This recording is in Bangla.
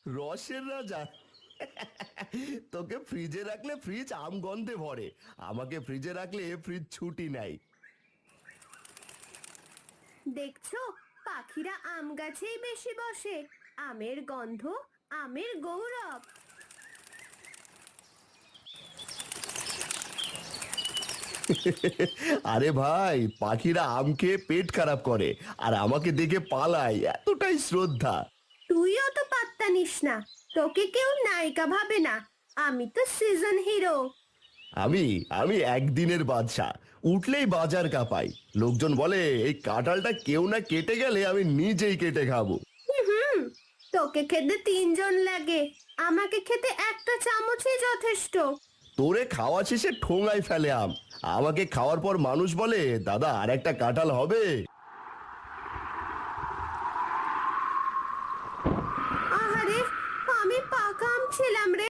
রসের রাজা। তোকে ফ্রিজে রাখলে ফ্রিজ আম গন্ধে ভরে, আমাকে ফ্রিজে রাখলে ফ্রিজ ছুটি নাই। দেখছো, পাখিরা আম গাছেই বেশি বসে। আমের গন্ধ, আমের গৌরব। আরে ভাই, পাখিরা আম খেয়ে পেট খারাপ করে আর আমাকে দেখে পালায়, এতটাই শ্রদ্ধা। তুইও তো পাত্তা নিস না, তোকে কেউ নায়িকা ভাবে না। আমি তো সিজন হিরো। আমি আমি একদিনের বাদশা, উঠলেই বাজার কাঁপাই। লোকজন বলে এই কাঁঠালটা কেউ না কেটে গেলে আমি নিজেই কেটে খাবো। হুম, তোকে খেতে তিনজন লাগে, আমাকে খেতে একটা চামচই যথেষ্ট। তোরে খাওয়া শেষে ঠোঙায় ফেলে আম, আমাকে খাওয়ার পর মানুষ বলে দাদা আর একটা কাঁঠাল হবে। আহারে, আমি পাকা আম ছিলাম রে।